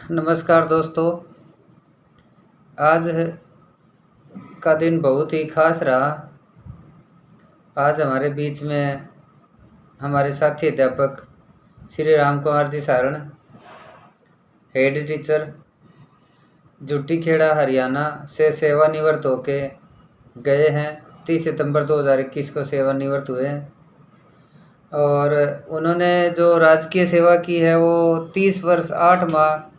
नमस्कार दोस्तों। आज का दिन बहुत ही खास रहा। आज हमारे बीच में हमारे साथी अध्यापक श्री राम कुमार जी सारण, हेड टीचर, जुट्टीखेड़ा हरियाणा से सेवानिवृत्त होके गए हैं। 30 सितंबर 2021 को सेवानिवृत्त हुए हैं और उन्होंने जो राजकीय सेवा की है वो 30 वर्ष 8 माह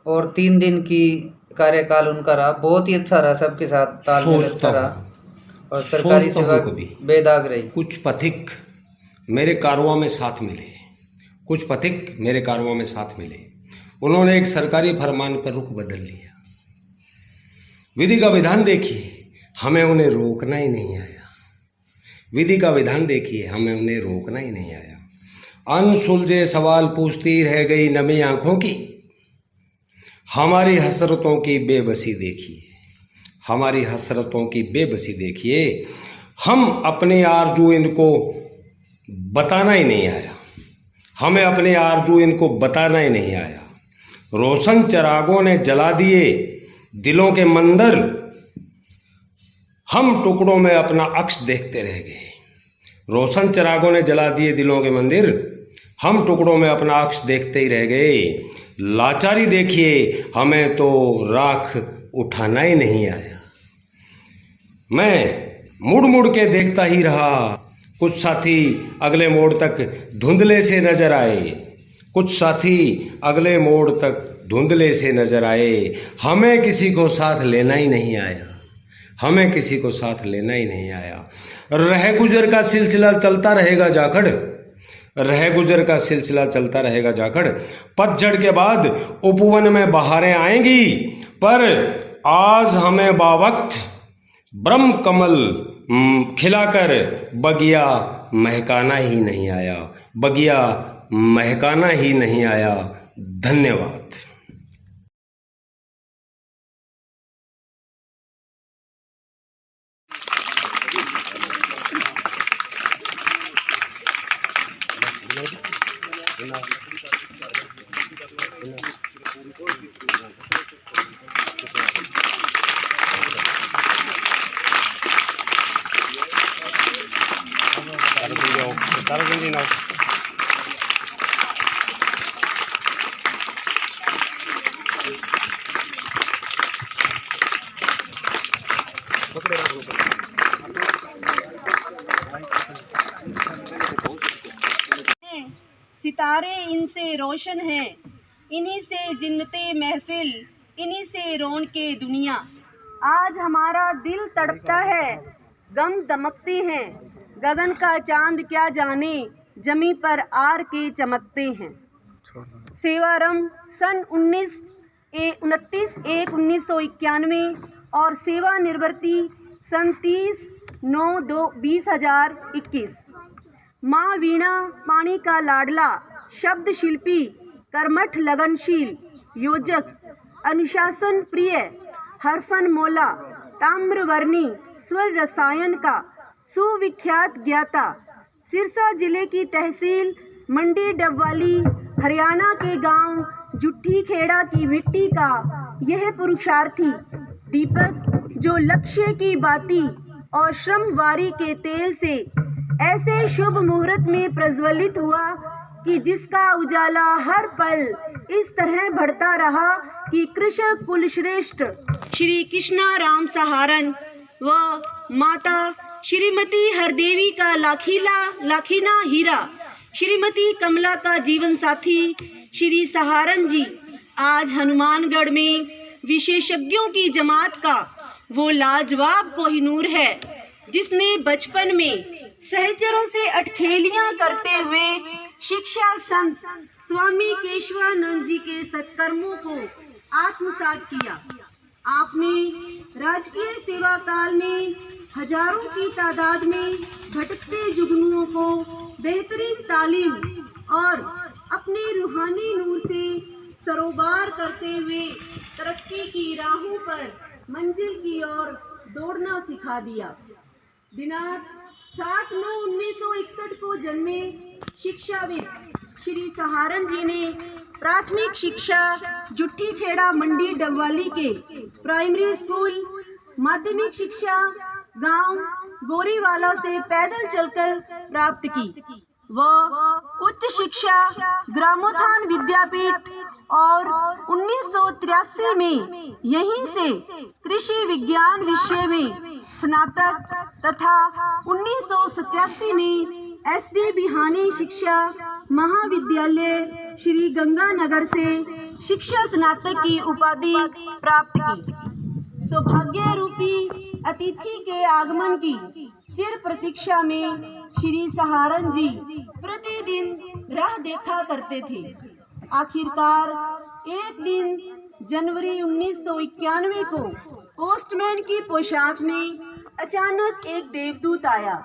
और 3 दिन की कार्यकाल उनका रहा। बहुत ही अच्छा रहा, सबके साथ तालमेल अच्छा रहा और सरकारी सेवा बेदाग रही। कुछ पथिक मेरे कारवां में साथ मिले, कुछ पथिक मेरे कारवां में साथ मिले। उन्होंने एक सरकारी फरमान पर रुख बदल लिया। विधि का विधान देखिए, हमें उन्हें रोकना ही नहीं आया। विधि का विधान देखिए, हमें उन्हें रोकना ही नहीं आया। अनसुलझे सवाल पूछती रह गई नमी आंखों की। हमारी हसरतों की बेबसी देखिए, हमारी हसरतों की बेबसी देखिए। हम अपने आरजू इनको बताना ही नहीं आया, हमें अपने आरजू इनको बताना ही नहीं आया। रोशन चिरागों ने जला दिए दिलों के मंदिर, हम टुकड़ों में अपना अक्स देखते रह गए। रोशन चिरागों ने जला दिए दिलों के मंदिर, हम टुकड़ों में अपना अक्स देखते ही रह गए। लाचारी देखिए, हमें तो राख उठाना ही नहीं आया। मैं मुड़ मुड़ के देखता ही रहा। कुछ साथी अगले मोड़ तक धुंधले से नजर आए, कुछ साथी अगले मोड़ तक धुंधले से नजर आए। हमें किसी को साथ लेना ही नहीं आया, हमें किसी को साथ लेना ही नहीं आया। रह गुजर का सिलसिला चलता रहेगा जाखड़, रह गुजर का सिलसिला चलता रहेगा जाखड़। पतझड़ के बाद उपवन में बहारें आएंगी, पर आज हमें बावक्त ब्रह्म कमल खिलाकर बगिया महकाना ही नहीं आया, बगिया महकाना ही नहीं आया। धन्यवाद। सितारे इनसे रोशन हैं, इन्हीं से जिन्नते महफिल, इन्हीं से रौनके दुनिया। आज हमारा दिल तड़पता है, गम दमकते हैं, गगन का चांद क्या जाने, जमी पर आर के चमकते हैं। सेवारंभ सन 29/1/1991 और सेवानिवृत्ति सन 30/9/2021। माँ वीणा पानी का लाडला, शब्द शिल्पी, कर्मठ लगनशील, योजक, अनुशासन प्रिय, हरफन मौला, ताम्रवर्णी, स्वर रसायन का सुविख्यात ज्ञाता, सिरसा जिले की तहसील मंडी डबवाली, हरियाणा के गांव जुट्टीखेड़ा की मिट्टी का यह पुरुषार्थी दीपक, जो लक्ष्य की बाती और श्रमवारी के तेल से ऐसे शुभ मुहूर्त में प्रज्वलित हुआ कि जिसका उजाला हर पल इस तरह बढ़ता रहा कि कृष्ण कुल श्रेष्ठ श्री कृष्णा राम सहारण व माता श्रीमती हरदेवी का लाखीना हीरा, श्रीमती कमला का जीवन साथी श्री सहारण जी आज हनुमानगढ़ में विशेषज्ञों की जमात का वो लाजवाब कोहिनूर है, जिसने बचपन में सहचरों से अटखेलियां करते हुए शिक्षा संत स्वामी केशवानंद जी के सत्कर्मों को आत्मसात किया। आपने राजकीय सेवा काल में हजारों की तादाद में भटकते जुगनुओं को बेहतरीन तालीम और अपने रूहानी नूर से सरोबार करते हुए तरक्की की राहों पर मंजिल की ओर दौड़ना सिखा दिया। दिनांक 7/9/1961 को जन्मे शिक्षाविद श्री सहारण जी ने प्राथमिक शिक्षा जुट्ठी खेड़ा मंडी डबवाली के प्राइमरी स्कूल, माध्यमिक शिक्षा गांव गोरीवाला से पैदल चलकर प्राप्त की व उच्च शिक्षा ग्रामोत्थान विद्यापीठ और 1983 में यहीं से कृषि विज्ञान विषय में स्नातक तथा 1987 में SD बिहानी शिक्षा महाविद्यालय श्री गंगानगर से शिक्षा स्नातक की उपाधि प्राप्त की। सौभाग्य रूपी अतिथि के आगमन की चिर प्रतीक्षा में श्री सहारन जी प्रतिदिन राह देखा करते थे। आखिरकार एक दिन जनवरी 1991 को पोस्टमैन की पोशाक में अचानक एक देवदूत आया।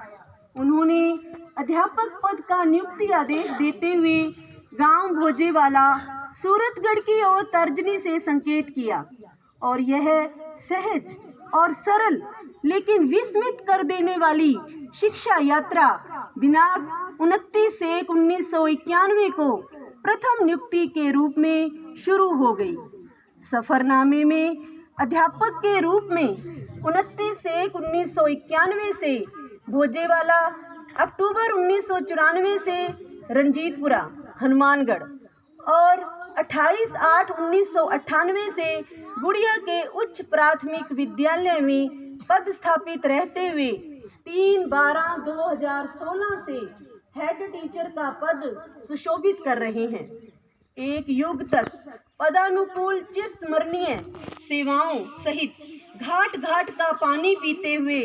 उन्होंने अध्यापक पद का नियुक्ति आदेश देते हुए गांव भोजेवाला सूरतगढ़ की ओर तर्जनी से संकेत किया और यह सहज और सरल लेकिन विस्मित कर देने वाली शिक्षा यात्रा दिनांक 29/1/1991 को प्रथम नियुक्ति के रूप में शुरू हो गई। सफरनामे में अध्यापक के रूप में 29/1/1991 से भोजेवाला, अक्टूबर 1994 से रंजीतपुरा हनुमानगढ़ और 28/8/1998 से गुड़िया के उच्च प्राथमिक विद्यालय में पदस्थापित रहते हुए 3/12/2016 से हेड टीचर का पद सुशोभित कर रहे हैं। एक युग तक पदानुकूल चिरस्मरणीय सेवाओं सहित घाट घाट का पानी पीते हुए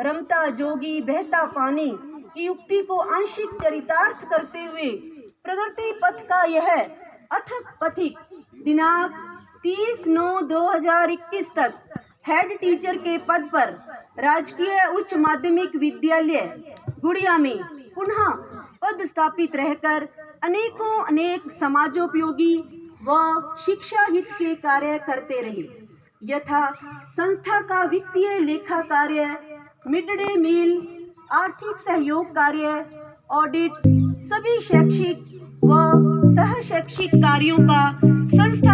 रमता जोगी बहता पानी की उक्ति को आंशिक चरितार्थ करते हुए प्रगति पथ का यह अथक पथिक दिनांक 30/9/2021 तक हेड टीचर के पद पर राजकीय उच्च माध्यमिक विद्यालय गुड़िया में पुनः पदस्थापित रहकर अनेक समाजोपयोगी व शिक्षा हित के कार्य करते रहे, यथा संस्था का वित्तीय लेखा कार्य, मिड डे मील, आर्थिक सहयोग कार्य, ऑडिट, सभी शैक्षिक व सह शैक्षिक कार्यों का संस्था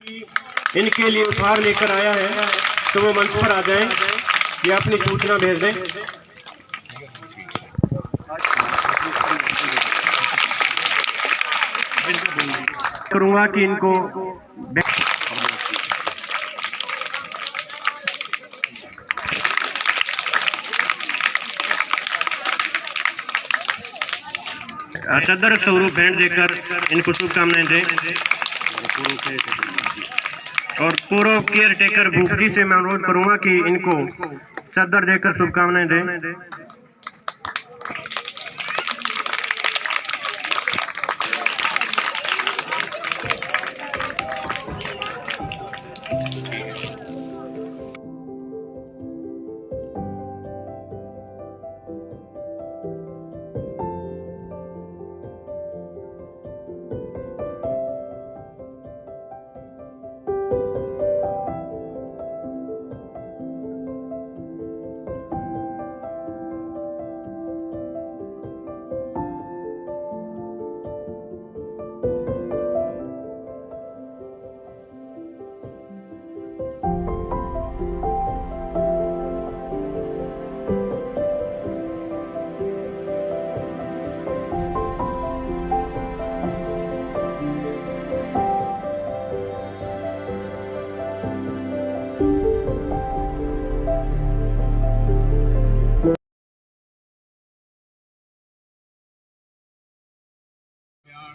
इनके लिए उपहार लेकर आया है तो वो मंच पर आ जाएं, ये अपनी सूचना भेज दें। करूंगा कि इनको चदर स्वरूप भेंट देकर इनको शुभकामनाएं दें। और पूर्व केयर टेकर भूखी से मैं अनुरोध करूंगा कि इनको चदर देकर शुभकामनाएं दें।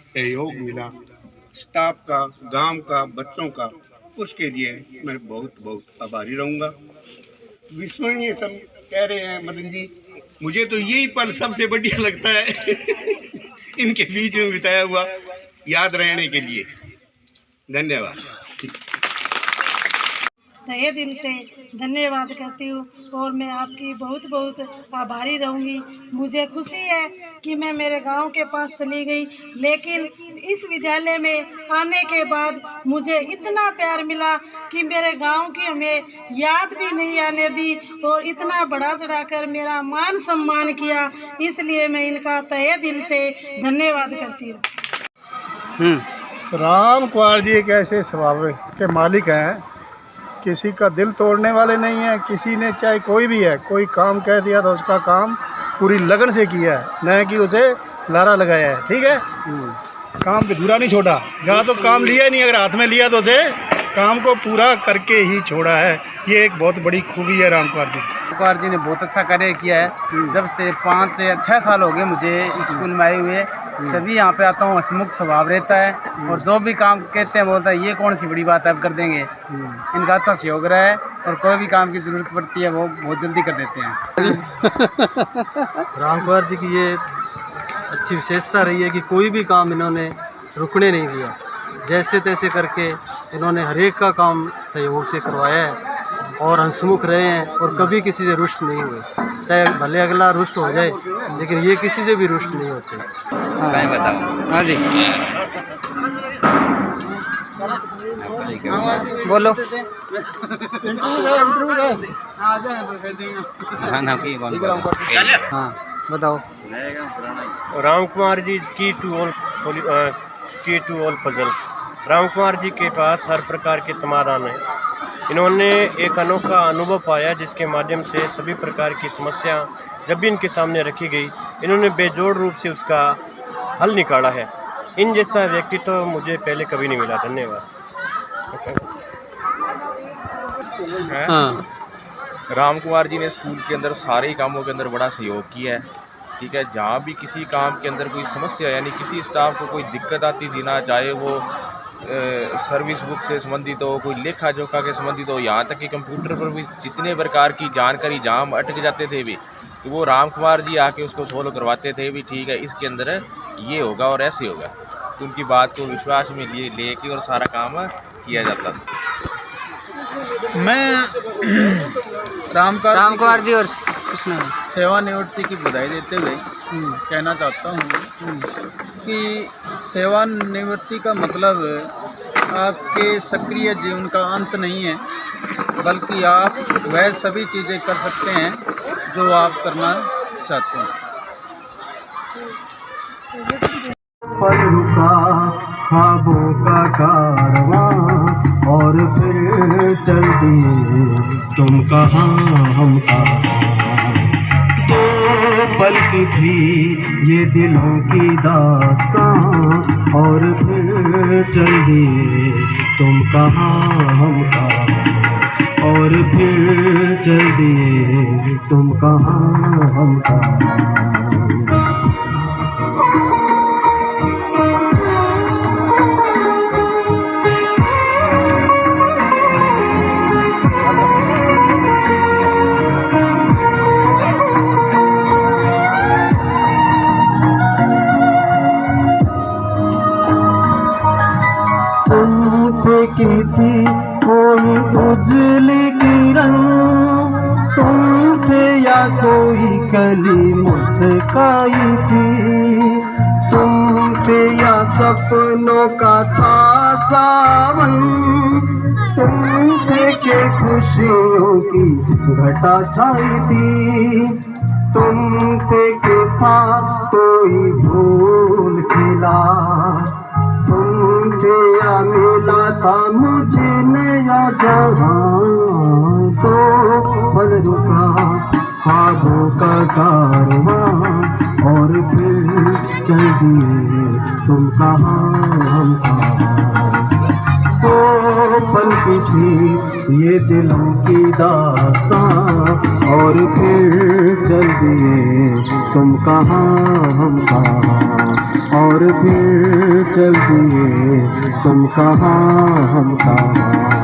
सहयोग मिला स्टाफ का, गांव का, बच्चों का, उसके लिए मैं बहुत बहुत आभारी रहूँगा। विस्मरणीय सब कह रहे हैं मदन जी, मुझे तो यही पल सबसे बढ़िया लगता है इनके बीच में बिताया हुआ, याद रहने के लिए। धन्यवाद। तहे दिल से धन्यवाद करती हूँ और मैं आपकी बहुत बहुत आभारी रहूँगी। मुझे खुशी है कि मैं मेरे गांव के पास चली गई, लेकिन इस विद्यालय में आने के बाद मुझे इतना प्यार मिला कि मेरे गांव की हमें याद भी नहीं आने दी और इतना बढ़ा चढ़ाकर मेरा मान सम्मान किया। इसलिए मैं इनका तहे दिल से धन्यवाद करती हूँ। राम कुमार जी एक ऐसे स्वभाव के मालिक हैं, किसी का दिल तोड़ने वाले नहीं है। किसी ने चाहे कोई भी है, कोई काम कह दिया तो उसका काम पूरी लगन से किया है, न कि उसे लारा लगाया है। ठीक है, काम पे धूरा नहीं छोड़ा, यहाँ तो काम लिया नहीं, अगर हाथ में लिया तो उसे काम को पूरा करके ही छोड़ा है। ये एक बहुत बड़ी खूबी है राम कुमार जी। कुमार जी ने बहुत अच्छा कार्य किया है। जब से 5 या 6 साल हो गए मुझे स्कूल में आए हुए, तभी यहाँ पे आता हूँ। हंसमुख स्वभाव रहता है और जो भी काम कहते हैं बोलता है ये कौन सी बड़ी बात है, अब कर देंगे। इनका अच्छा सहयोग रहा है और कोई भी काम की ज़रूरत पड़ती है वो बहुत जल्दी कर देते हैं। राम कुमार जी की ये अच्छी विशेषता रही है कि कोई भी काम इन्होंने रुकने नहीं दिया। जैसे तैसे करके इन्होंने हर एक का काम सहयोग से करवाया है और हंसमुख रहे हैं और कभी किसी से रुष्ट नहीं हुए। चाहे भले अगला रुष्ट हो जाए, लेकिन ये किसी से भी रुष्ट नहीं होते। हाँ जी, बोलो। हाँ बताओ। राम कुमार जी की to all puzzle. Ram Kumar ji के पास हर प्रकार के समाधान हैं। इन्होंने एक अनोखा अनुभव पाया जिसके माध्यम से सभी प्रकार की समस्या जब भी इनके सामने रखी गई, इन्होंने बेजोड़ रूप से उसका हल निकाला है। इन जैसा व्यक्ति तो मुझे पहले कभी नहीं मिला। धन्यवाद। राम कुमार जी ने स्कूल के अंदर सारे ही कामों के अंदर बड़ा सहयोग किया है। ठीक है, जहाँ भी किसी काम के अंदर कोई समस्या यानी किसी स्टाफ को कोई दिक्कत आती थी ना, चाहे वो सर्विस बुक से संबंधित हो, कोई लेखा जोखा के संबंधित हो, यहाँ तक कि कंप्यूटर पर भी जितने प्रकार की जानकारी जहाँ हम अटक जाते थे भी, तो वो राम कुमार जी आके उसको सोल्व करवाते थे भी। ठीक है, इसके अंदर ये होगा और ऐसे होगा, तो उनकी बात को विश्वास में लेके और सारा काम किया जाता था। मैं राम कुमार जी और सेवानिवृत्ति की बधाई देते हुए कहना चाहता हूँ कि सेवानिवृत्ति का मतलब आपके सक्रिय जीवन का अंत नहीं है, बल्कि आप वह सभी चीज़ें कर सकते हैं जो आप करना चाहते हैं। पल रुका ख्वाबों का कारवां और फिर चल दिए तुम कहाँ हम कहाँ। दो पल की थी ये दिलों की दास्तां और फिर चल दिए तुम कहाँ हम कहाँ और फिर चल दिए तुम कहाँ हम कहाँ। की थी कोई उजली किरण तुम थे या कोई कली मुस्काई थी तुम थे या सपनों का था सावन तुम थे के खुशियों की घटा छाई थी तुम थे के था कोई भूल खिला तुमसे या मिला था मुझे नया जहां तो पल रुका ख्वाबों का कारवां और फिर चल दिए तुम कहाँ हम कहाँ। तो पल की थी ये दिलों की दास्तां और फिर चल दिए तुम कहाँ हम कहाँ और फिर चल दिए तुम कहाँ हम कहाँ।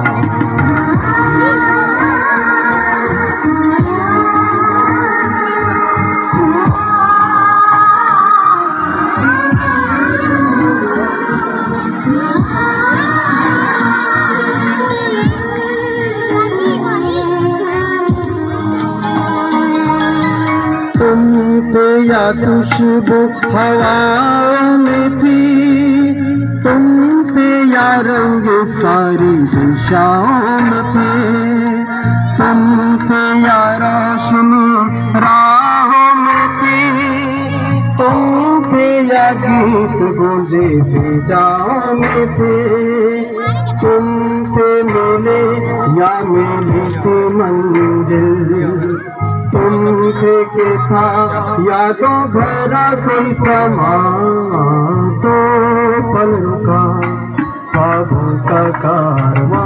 तुम पे या खुशबू हवा में थी तुम पे या रंग सारी दिशाओं में थे तुम पे या रोशनी राहों में थी तुम पे या गीत गूंजे फिजाओं में थे तुम पे मिले या मिली थी मंजिल तुमसे के था या तो भरा कोई समा तो पल रुका ख्वाबों का कारवां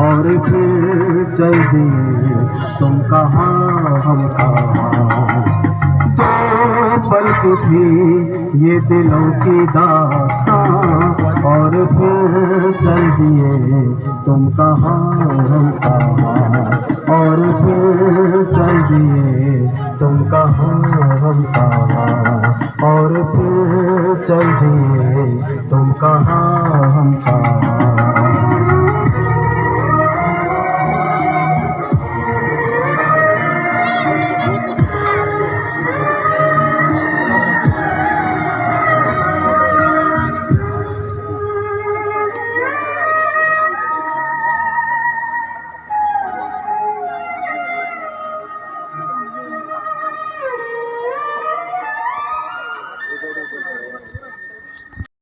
और फिर चल दिए तुम कहाँ हम कहाँ। दो पल की थी ये दिलों की दास्तां और फिर चल दिए तुम कहाँ हम कहाँ और फिर चल दिए तुम कहाँ हम कहाँ और फिर चल दिए तुम कहाँ